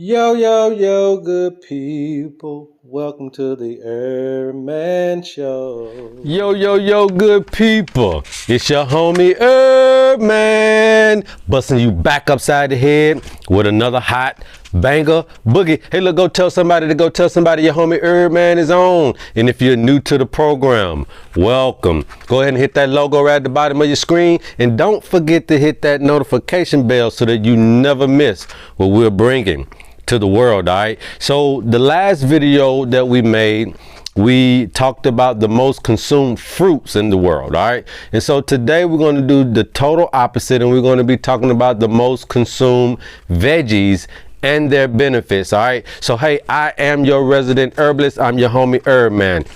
Yo, yo, yo, good people. Welcome to the HERBMAN Show. Yo, yo, yo, good people. It's your homie HERBMAN busting you back upside the head with another hot banger boogie. Hey, look, go tell somebody your homie HERBMAN is on. And if you're new to the program, welcome. Go ahead and hit that logo right at the bottom of your screen. And don't forget to hit that notification bell so that you never miss what we're bringing to the world. All right, so the last video that we made, we talked about the most consumed fruits in the world. All right, and so today we're going to do the total opposite, and we're going to be talking about the most consumed veggies and their benefits. All right, so hey, I am your resident herbalist. I'm your homie HERBMAN.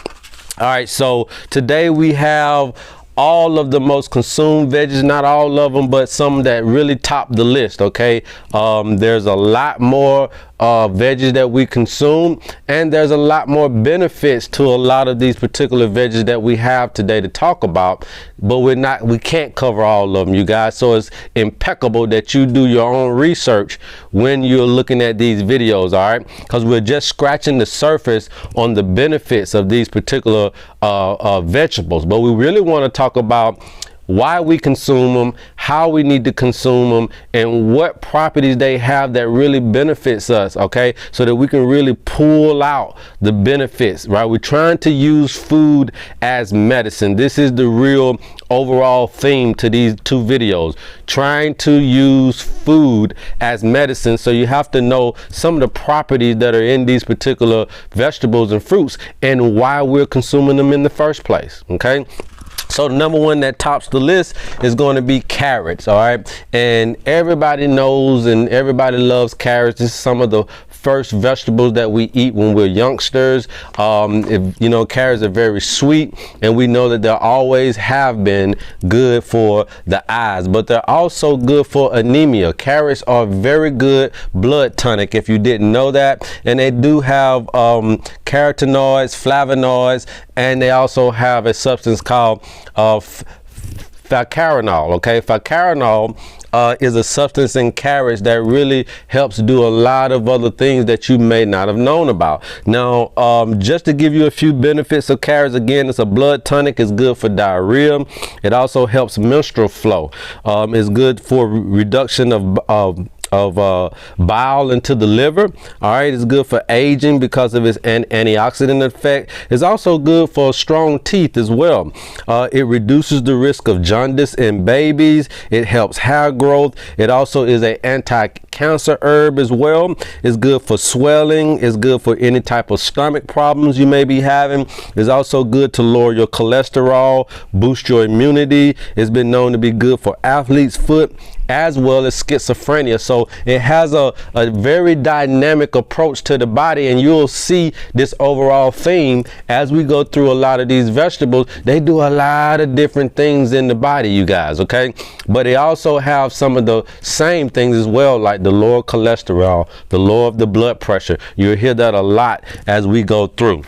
All right, so today we have all of the most consumed veggies, not all of them, but some that really top the list. Okay, there's a lot more veggies that we consume, and there's a lot more benefits to a lot of these particular veggies that we have today to talk about, but we can't cover all of them, you guys. So it's impeccable that you do your own research when you're looking at these videos. All right, because we're just scratching the surface on the benefits of these particular vegetables, but we really want to talk about why we consume them, how we need to consume them, and what properties they have that really benefits us, okay? So that we can really pull out the benefits, right? We're trying to use food as medicine. This is the real overall theme to these two videos, trying to use food as medicine. So you have to know some of the properties that are in these particular vegetables and fruits and why we're consuming them in the first place, okay? So the number one that tops the list is going to be carrots. All right, and everybody knows and everybody loves carrots. This is some of the first vegetables that we eat when we're youngsters. If you know, carrots are very sweet, and we know that they always have been good for the eyes, but they're also good for anemia. Carrots are very good blood tonic, if you didn't know that, and they do have carotenoids, flavonoids, and they also have a substance called ficarinol. Okay, ficarinol is a substance in carrots that really helps do a lot of other things that you may not have known about. Now, just to give you a few benefits of carrots, again, it's a blood tonic. It's good for diarrhea. It also helps menstrual flow. It's good for reduction of bile into the liver. All right, it's good for aging because of its antioxidant effect. It's also good for strong teeth as well. It reduces the risk of jaundice in babies. It helps hair growth. It also is an anti-cancer herb as well. It's good for swelling. It's good for any type of stomach problems you may be having. It's also good to lower your cholesterol, boost your immunity. It's been known to be good for athlete's foot as well as schizophrenia. So it has a very dynamic approach to the body, and you'll see this overall theme as we go through a lot of these vegetables. They do a lot of different things in the body, you guys, okay? But they also have some of the same things as well, like the lower cholesterol, the lower of the blood pressure. You'll hear that a lot as we go through.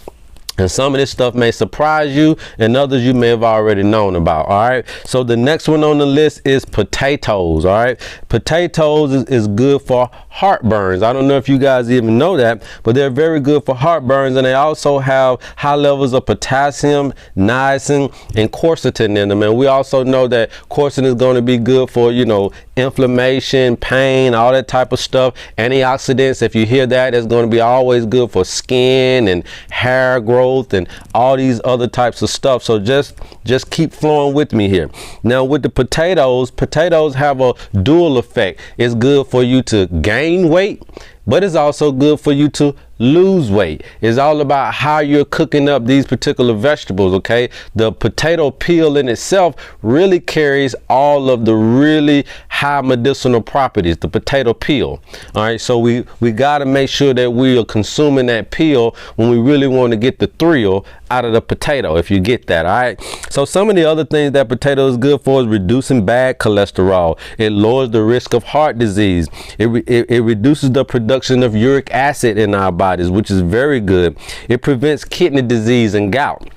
And some of this stuff may surprise you, and others you may have already known about. All right, so the next one on the list is potatoes. All right, potatoes is good for heartburns. I don't know if you guys even know that, but they're very good for heartburns, and they also have high levels of potassium, niacin, and quercetin in them. And we also know that quercetin is going to be good for, you know, inflammation, pain, all that type of stuff. Antioxidants, if you hear that, it's going to be always good for skin and hair growth and all these other types of stuff. So just keep flowing with me here. Now with the potatoes have a dual effect. It's good for you to gain weight, but it's also good for you to lose weight. It's all about how you're cooking up these particular vegetables, okay? The potato peel in itself really carries all of the really high medicinal properties, the potato peel. All right, so we got to make sure that we are consuming that peel when we really want to get the thrill out of the potato, if you get that. All right, so some of the other things that potato is good for is reducing bad cholesterol. It lowers the risk of heart disease. It reduces the production of uric acid in our bodies, which is very good. It prevents kidney disease and gout.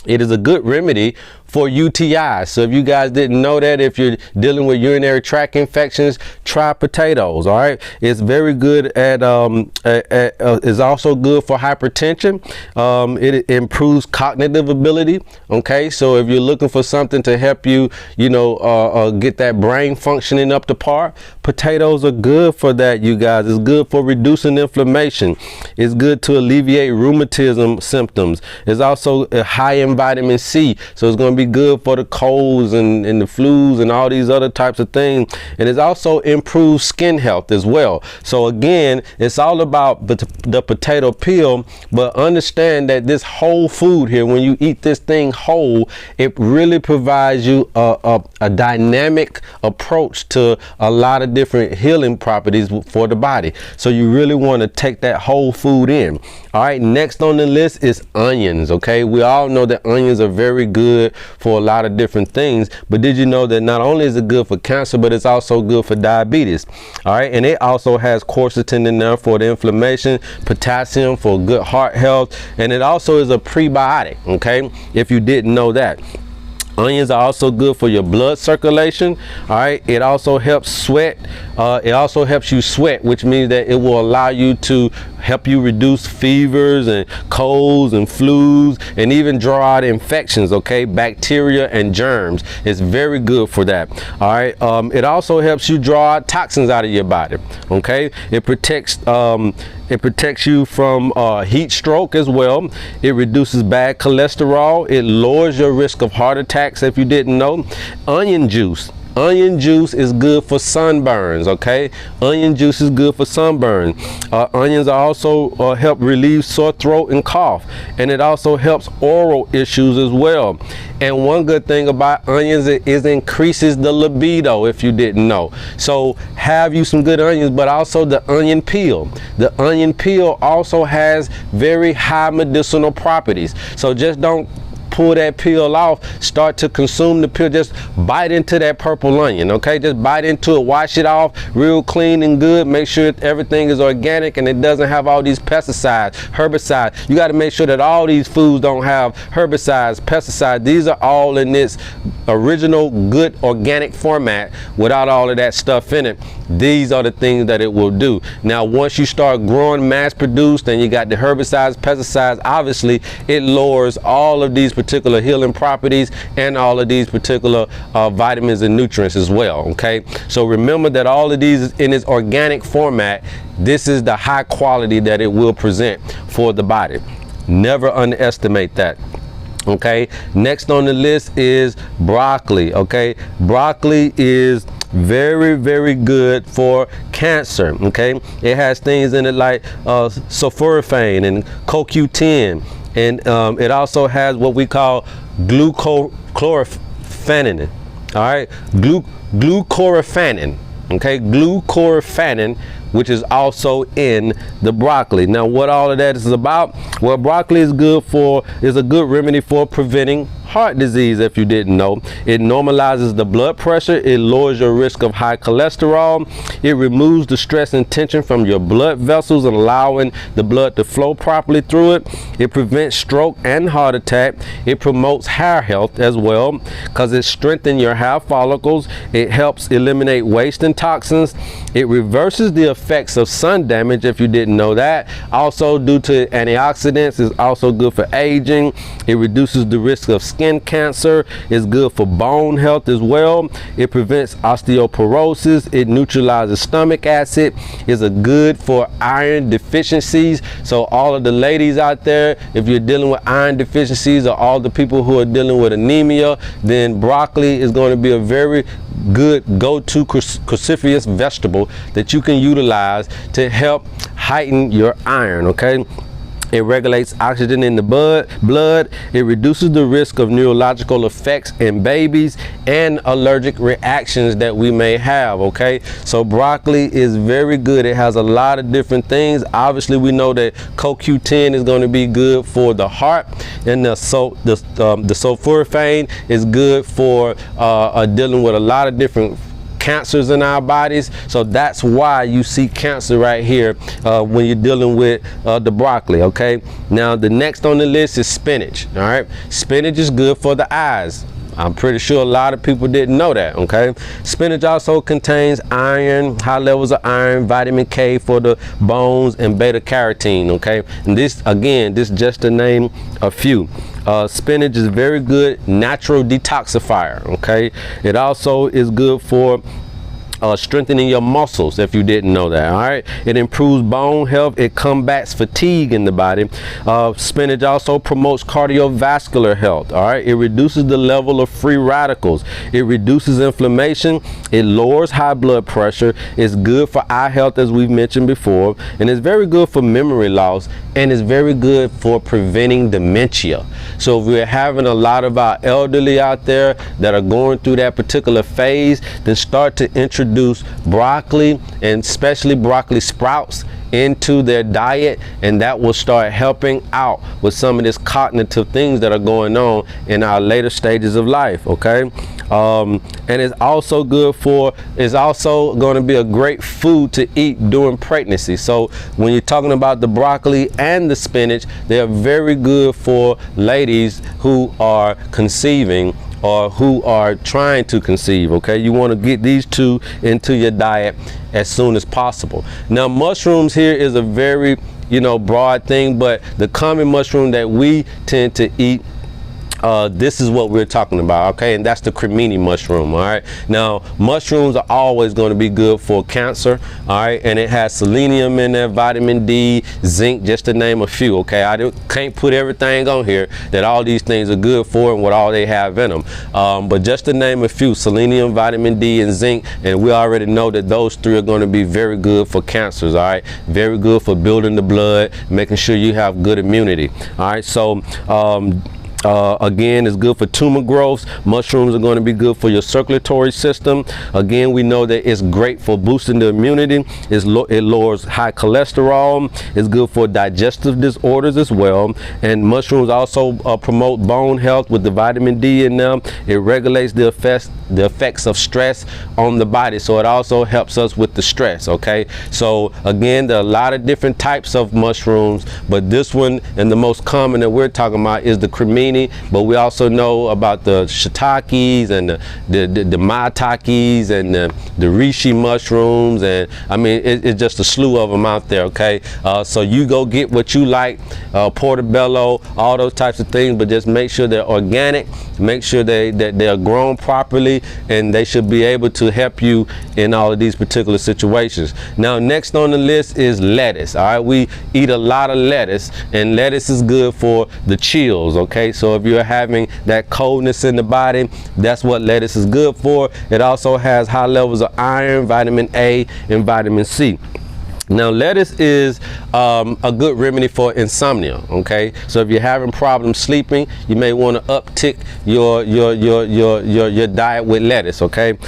It is a good remedy for UTI. So if you guys didn't know that, if you're dealing with urinary tract infections, try potatoes. All right, it's very good at it's also good for hypertension. It improves cognitive ability. Okay, so if you're looking for something to help you, get that brain functioning up to par, potatoes are good for that, you guys. It's good for reducing inflammation. It's good to alleviate rheumatism symptoms. It's also high in vitamin C, so it's going to be good for the colds and the flus and all these other types of things. And it also improves skin health as well. So again, it's all about the potato peel, but understand that this whole food here, when you eat this thing whole, it really provides you a dynamic approach to a lot of different healing properties for the body. So you really want to take that whole food in. All right, next on the list is onions. Okay, we all know that onions are very good for a lot of different things, but did you know that not only is it good for cancer, but it's also good for diabetes? All right, and it also has quercetin in there for the inflammation, potassium for good heart health, and it also is a prebiotic. Okay, if you didn't know that. Onions are also good for your blood circulation. All right, it also helps sweat. It also helps you sweat, which means that it will allow you to help you reduce fevers and colds and flus, and even draw out infections. Okay, bacteria and germs. It's very good for that. All right, it also helps you draw out toxins out of your body. Okay, it protects you from heat stroke as well. It reduces bad cholesterol. It lowers your risk of heart attacks, if you didn't know. Onion juice. Onion juice is good for sunburns. Okay, onion juice is good for sunburns. Onions also help relieve sore throat and cough, and it also helps oral issues as well. And one good thing about onions is it increases the libido, if you didn't know. So have you some good onions, but also the onion peel. The onion peel also has very high medicinal properties. So just don't pull that peel off, start to consume the peel. Just bite into that purple onion. Okay, just bite into it, wash it off real clean and good. Make sure everything is organic and it doesn't have all these pesticides, herbicides. You got to make sure that all these foods don't have herbicides, pesticides. These are all in this original good organic format without all of that stuff in it. These are the things that it will do. Now once you start growing mass produced and you got the herbicides, pesticides, obviously it lowers all of these particular healing properties and all of these particular vitamins and nutrients as well. Okay, so remember that all of these in its organic format. This is the high quality that it will present for the body. Never underestimate that. Okay, next on the list is broccoli. Okay, broccoli is very, very good for cancer. Okay, it has things in it like sulforaphane and CoQ10, and it also has what we call glucoraphanin. All right, glucoraphanin. Okay, glucoraphanin, which is also in the broccoli. Now what all of that is about? Well, broccoli is a good remedy for preventing heart disease, if you didn't know. It normalizes the blood pressure. It lowers your risk of high cholesterol. It removes the stress and tension from your blood vessels and allowing the blood to flow properly through it. It prevents stroke and heart attack. It promotes hair health as well because it strengthens your hair follicles. It helps eliminate waste and toxins. It reverses the effects of sun damage, if you didn't know that. Also, due to antioxidants, it's also good for aging. It reduces the risk of skin cancer. It's good for bone health as well. It prevents osteoporosis. It neutralizes stomach acid. It's good for iron deficiencies. So all of the ladies out there, if you're dealing with iron deficiencies, or all the people who are dealing with anemia, then broccoli is going to be a very good go-to cruciferous vegetable that you can utilize to help heighten your iron. Okay, it regulates oxygen in the blood. It reduces the risk of neurological effects in babies and allergic reactions that we may have. Okay, so broccoli is very good. It has a lot of different things. Obviously, we know that CoQ10 is going to be good for the heart, and the sulforaphane is good for dealing with a lot of different cancers in our bodies. So that's why you see cancer right here when you're dealing with the broccoli. Okay, now the next on the list is spinach. All right, spinach is good for the eyes. I'm pretty sure a lot of people didn't know that, okay? Spinach also contains iron, high levels of iron, vitamin K for the bones, and beta carotene, okay? And this, again, this just to name a few. Spinach is very good natural detoxifier, okay? It also is good for strengthening your muscles, if you didn't know that. All right, it improves bone health, it combats fatigue in the body. Spinach also promotes cardiovascular health. All right, it reduces the level of free radicals, it reduces inflammation, it lowers high blood pressure, it's good for eye health, as we've mentioned before, and it's very good for memory loss, and it's very good for preventing dementia. So if we're having a lot of our elderly out there that are going through that particular phase, then start to introduce broccoli, and especially broccoli sprouts, into their diet, and that will start helping out with some of this cognitive things that are going on in our later stages of life, okay? And it's also good for, it's also going to be a great food to eat during pregnancy. So when you're talking about the broccoli and the spinach, they're very good for ladies who are conceiving or who are trying to conceive, okay? You want to get these two into your diet as soon as possible. Now, mushrooms here is a very, broad thing, but the common mushroom that we tend to eat, this is what we're talking about, okay? And that's the Cremini mushroom, all right? Now, mushrooms are always going to be good for cancer, all right? And it has selenium in there, vitamin D, zinc, just to name a few, okay? I can't put everything on here that all these things are good for and what all they have in them. But just to name a few, selenium, vitamin D, and zinc, and we already know that those three are going to be very good for cancers, all right? Very good for building the blood, making sure you have good immunity, all right? So, again, it's good for tumor growths. Mushrooms are going to be good for your circulatory system. Again, we know that it's great for boosting the immunity. It lowers high cholesterol. It's good for digestive disorders as well. And mushrooms also promote bone health with the vitamin D in them. It regulates the effects of stress on the body. So it also helps us with the stress, okay? So again, there are a lot of different types of mushrooms, but this one and the most common that we're talking about is the Cremini. But we also know about the shiitakes and the maitakes and the reishi mushrooms, and I mean it's just a slew of them out there, okay? So you go get what you like, portobello, all those types of things, but just make sure they're organic, make sure that they're grown properly, and they should be able to help you in all of these particular situations. Now, next on the list is lettuce. All right, we eat a lot of lettuce, and lettuce is good for the chills, okay? So if you're having that coldness in the body, that's what lettuce is good for. It also has high levels of iron, vitamin A, and vitamin C. Now, lettuce is a good remedy for insomnia, okay? So if you're having problems sleeping, you may want to uptick your diet with lettuce, okay?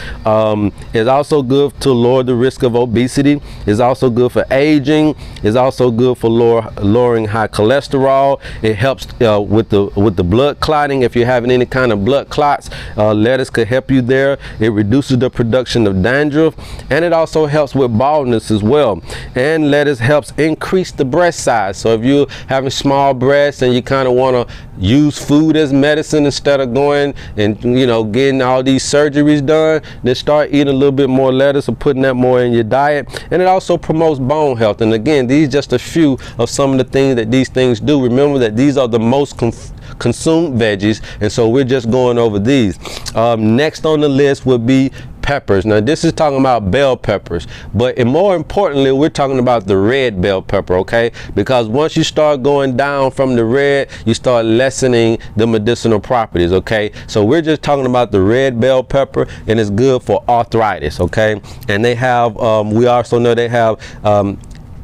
It's also good to lower the risk of obesity. It's also good for aging. It's also good for lowering high cholesterol. It helps with the blood clotting. If you're having any kind of blood clots, lettuce could help you there. It reduces the production of dandruff, and it also helps with baldness as well. And lettuce helps increase the breast size. So if you're having small breasts and you kind of want to use food as medicine instead of going and getting all these surgeries done, then start eating a little bit more lettuce or putting that more in your diet. And it also promotes bone health. And again, these are just a few of some of the things that these things do. Remember that these are the most consumed veggies, and so we're just going over these. Next on the list would be peppers. Now, this is talking about bell peppers, but more importantly, we're talking about the red bell pepper, okay? Because once you start going down from the red, you start lessening the medicinal properties, okay? So we're just talking about the red bell pepper, and it's good for arthritis, okay? And they have, we also know they have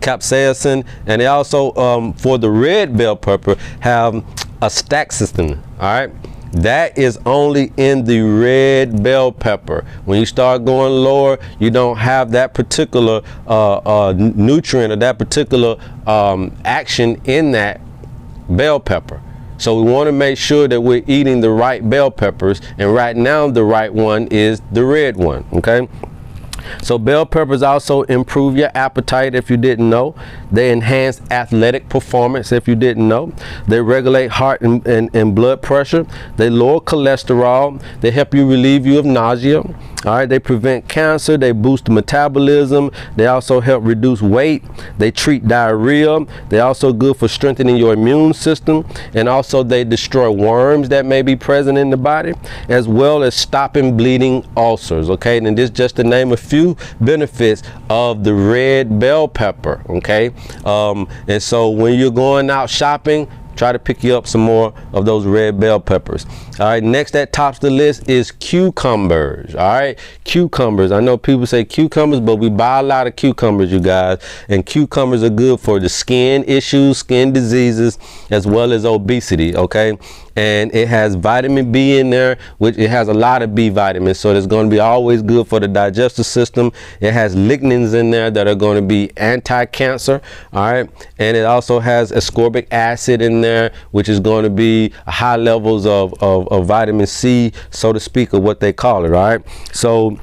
capsaicin, and they also, for the red bell pepper, have astaxanthin, all right? That is only in the red bell pepper. When you start going lower, you don't have that particular nutrient or that particular action in that bell pepper. So we want to make sure that we're eating the right bell peppers, and right now the right one is the red one, okay? So bell peppers also improve your appetite if you didn't know. They enhance athletic performance if you didn't know. They regulate heart and blood pressure. They lower cholesterol. They help you relieve you of nausea. All right, they prevent cancer. They boost metabolism. They also help reduce weight. They treat diarrhea. They're also good for strengthening your immune system. And also they destroy worms that may be present in the body, as well as stopping bleeding ulcers. Okay, and this just to name a few benefits of the red bell pepper. Okay, and so when you're going out shopping, try to pick you up some more of those red bell peppers. All right, next that tops the list is cucumbers. All right, cucumbers. I know people say cucumbers, but we buy a lot of cucumbers, you guys. And cucumbers are good for the skin issues, skin diseases, as well as obesity. Okay, and it has vitamin B in there, which it has a lot of B vitamins, so it's going to be always good for the digestive system. It has lignans in there that are going to be anti-cancer. All right, and it also has ascorbic acid in there, which is going to be high levels of vitamin C, so to speak, or what they call it. All right, so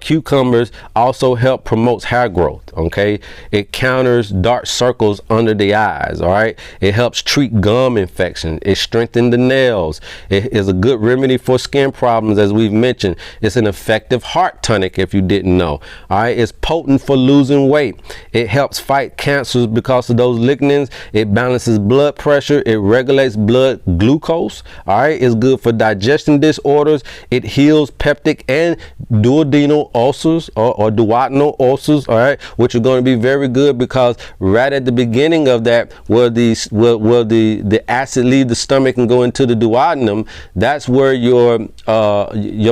cucumbers also help promote hair growth. Okay, it counters dark circles under the eyes. All right, it helps treat gum infection. It strengthens the nails. It is a good remedy for skin problems, as we've mentioned. It's an effective heart tonic if you didn't know. All right, it's potent for losing weight. It helps fight cancers because of those lignans. It balances blood pressure. It regulates blood glucose. All right, it's good for digestion disorders. It heals peptic and duodenal ulcers or duodenal ulcers. All right, which are going to be very good because right at the beginning of that, where the acid leave the stomach and go into the duodenum, that's where your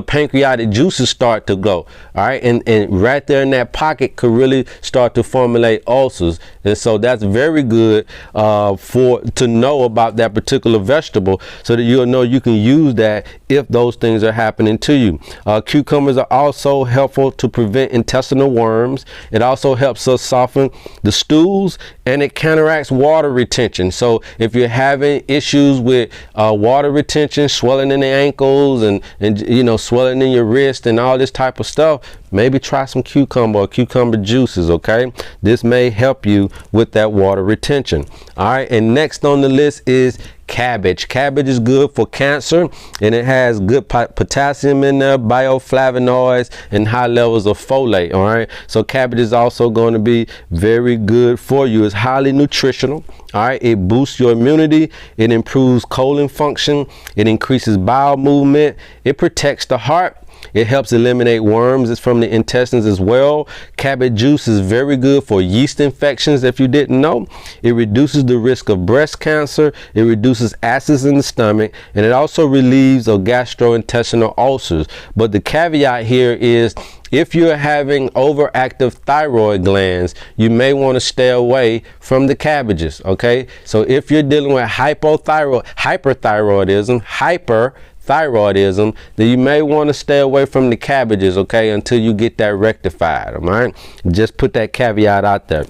pancreatic juices start to go. All right, and right there in that pocket could really start to formulate ulcers. And so that's very good to know about that particular vegetable, so that you'll know you can use that if those things are happening to you. Cucumbers are also helpful to prevent intestinal worms. It also helps us soften the stools, and it counteracts water retention. So if you're having issues with water retention, swelling in the ankles and you know, swelling in your wrist and all this type of stuff, maybe try some cucumber or cucumber juices. Okay, this may help you with that water retention. All right, and next on the list is cabbage. Cabbage is good for cancer, and it has good potassium in there, bioflavonoids, and high levels of folate. All right, so cabbage is also going to be very good for you. It's highly nutritional. All right, it boosts your immunity. It improves colon function. It increases bowel movement. It protects the heart. It helps eliminate worms from the intestines as well. Cabbage juice is very good for yeast infections if you didn't know. It reduces the risk of breast cancer. It reduces acids in the stomach, and it also relieves of gastrointestinal ulcers. But the caveat here is, if you're having overactive thyroid glands, you may want to stay away from the cabbages. Okay, so if you're dealing with hyperthyroidism, then you may want to stay away from the cabbages, okay, until you get that rectified. All right, just put that caveat out there.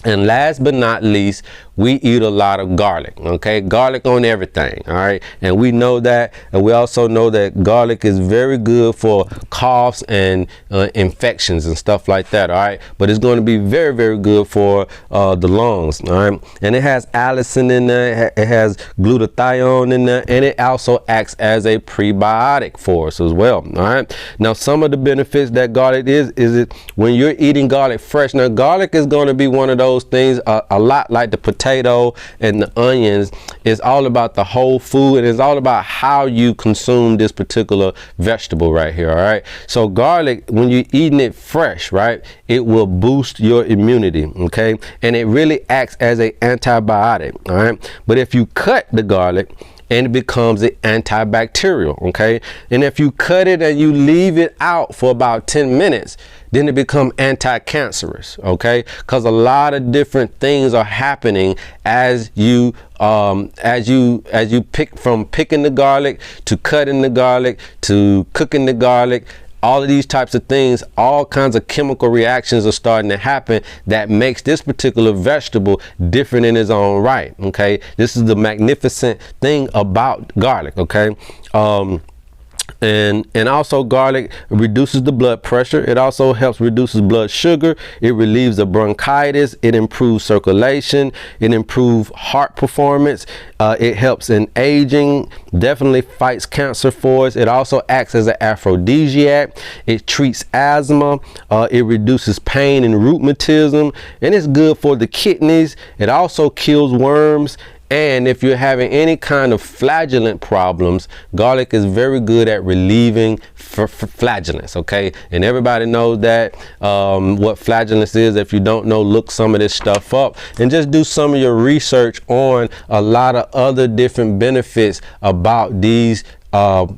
And last but not least, we eat a lot of garlic. Okay, garlic on everything. All right, and we know that, and we also know that garlic is very good for coughs and infections and stuff like that. All right, but it's going to be very, very good for the lungs. All right, and it has allicin in there. It has glutathione in there, and it also acts as a prebiotic for us as well. All right, now some of the benefits that garlic is it when you're eating garlic fresh. Now garlic is going to be one of those things a lot like the potato and the onions. It's all about the whole food, and it's all about how you consume this particular vegetable right here. All right, so garlic, when you're eating it fresh, right, it will boost your immunity. Okay, and it really acts as an antibiotic. All right, but if you cut the garlic, and it becomes an antibacterial. Okay, and if you cut it and you leave it out for about 10 minutes, then it becomes anti-cancerous. Okay, because a lot of different things are happening as you pick, from picking the garlic to cutting the garlic to cooking the garlic. All of these types of things, all kinds of chemical reactions are starting to happen that makes this particular vegetable different in its own right. Okay, this is the magnificent thing about garlic. Okay, And also garlic reduces the blood pressure. It also helps reduces blood sugar. It relieves the bronchitis. It improves circulation. It improves heart performance. It helps in aging. Definitely fights cancer for us. It also acts as an aphrodisiac. It treats asthma. It reduces pain and rheumatism, and it's good for the kidneys. It also kills worms. And if you're having any kind of flagellant problems, garlic is very good at relieving flagellants, okay? And everybody knows that what flagellants is. If you don't know, look some of this stuff up and just do some of your research on a lot of other different benefits about these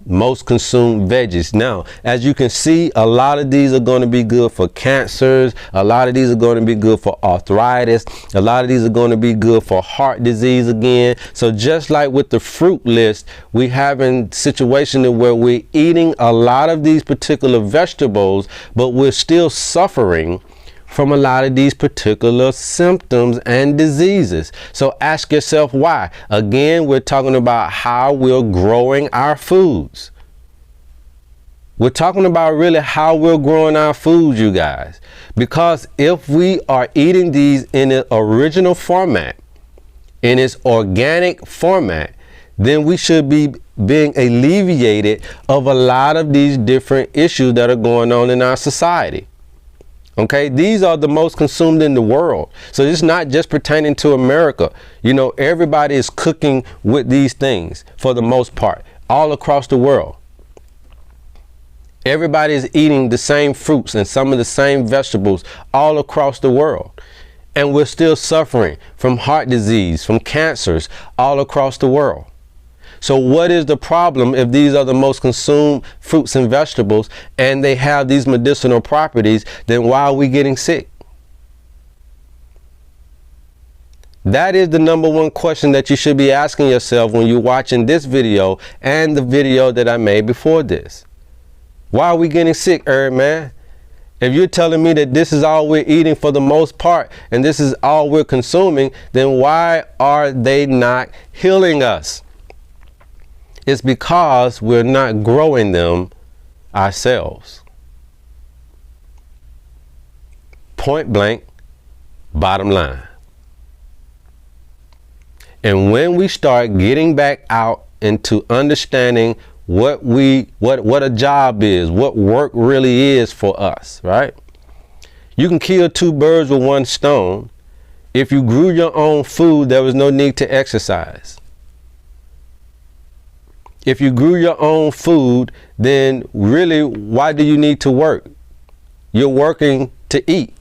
most consumed veggies. Now, as you can see, a lot of these are going to be good for cancers. A lot of these are going to be good for arthritis. A lot of these are going to be good for heart disease again. So just like with the fruit list, we have in situations where we're eating a lot of these particular vegetables, but we're still suffering from a lot of these particular symptoms and diseases. So ask yourself why. Again, we're talking about how we're growing our foods. We're talking about really how we're growing our foods, you guys. Because if we are eating these in the original format, in its organic format, then we should be being alleviated of a lot of these different issues that are going on in our society. Okay, these are the most consumed in the world. So it's not just pertaining to America. You know, everybody is cooking with these things for the most part, all across the world. Everybody is eating the same fruits and some of the same vegetables all across the world. And we're still suffering from heart disease, from cancers all across the world. So what is the problem if these are the most consumed fruits and vegetables and they have these medicinal properties? Then why are we getting sick? That is the number one question that you should be asking yourself when you're watching this video and the video that I made before this. Why are we getting sick, man? If you're telling me that this is all we're eating for the most part and this is all we're consuming, then why are they not healing us? It's because we're not growing them ourselves. Point blank, bottom line. And when we start getting back out into understanding what a job is, what work really is for us, right? You can kill two birds with one stone. If you grew your own food, there was no need to exercise. If you grew your own food, then really, why do you need to work? You're working to eat.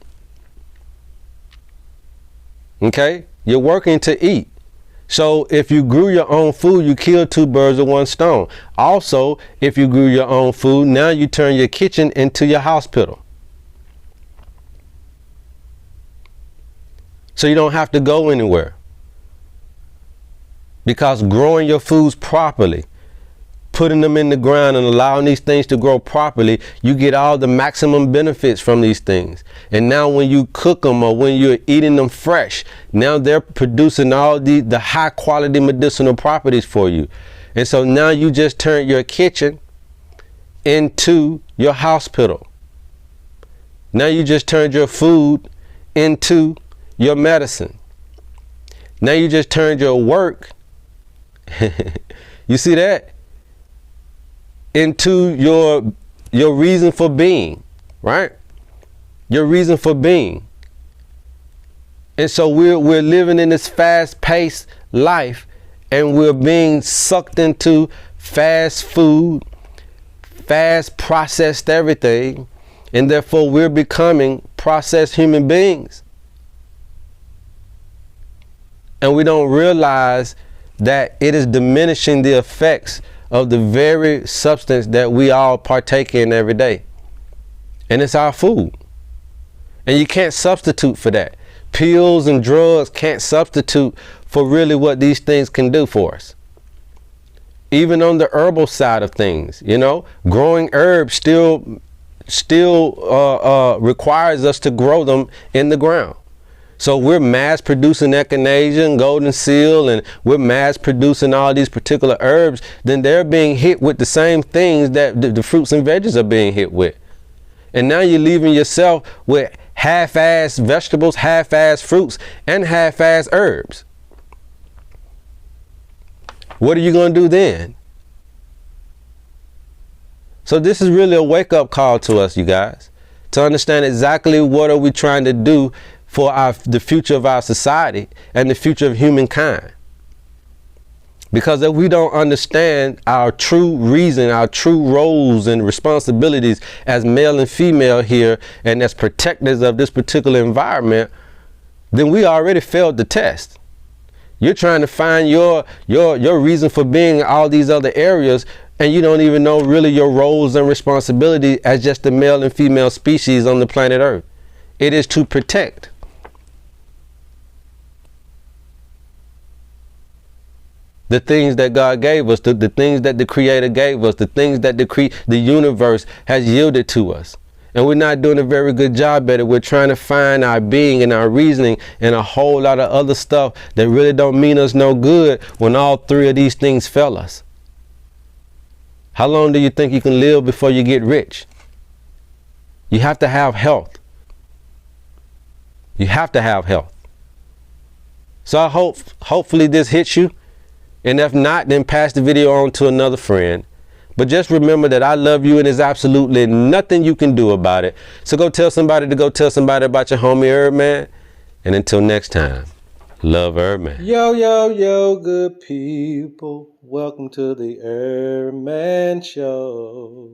Okay? You're working to eat. So if you grew your own food, you killed two birds with one stone. Also, if you grew your own food, now you turn your kitchen into your hospital. So you don't have to go anywhere. Because growing your foods properly, putting them in the ground and allowing these things to grow properly, you get all the maximum benefits from these things. And now when you cook them or when you're eating them fresh, now they're producing all the high quality medicinal properties for you. And so now you just turn your kitchen into your hospital. Now you just turned your food into your medicine. Now you just turned your work, you see that? Into your reason for being, right? Your reason for being. And so we're living in this fast-paced life and we're being sucked into fast food, fast processed everything, and therefore we're becoming processed human beings. And we don't realize that it is diminishing the effects of the very substance that we all partake in every day. And it's our food. And you can't substitute for that. Pills and drugs can't substitute for really what these things can do for us. Even on the herbal side of things, you know, growing herbs still requires us to grow them in the ground. So we're mass producing echinacea and golden seal, and we're mass producing all these particular herbs, then they're being hit with the same things that the fruits and veggies are being hit with. And now you're leaving yourself with half-ass vegetables, half-ass fruits, and half-ass herbs. What are you going to do then? So this is really a wake-up call to us, you guys, to understand exactly what are we trying to do for the future of our society and the future of humankind. Because if we don't understand our true reason, our true roles and responsibilities as male and female here and as protectors of this particular environment, then we already failed the test. You're trying to find your reason for being in all these other areas, and you don't even know really your roles and responsibilities as just the male and female species on the planet Earth. It is to protect. The things that God gave us, the things that the Creator gave us, the things that the universe has yielded to us. And we're not doing a very good job at it. We're trying to find our being and our reasoning and a whole lot of other stuff that really don't mean us no good when all three of these things fail us. How long do you think you can live before you get rich? You have to have health. You have to have health. So I hopefully this hits you. And if not, then pass the video on to another friend. But just remember that I love you and there's absolutely nothing you can do about it. So go tell somebody to go tell somebody about your homie HERBMAN. And until next time, love HERBMAN. Yo, yo, yo, good people. Welcome to the HERBMAN Show.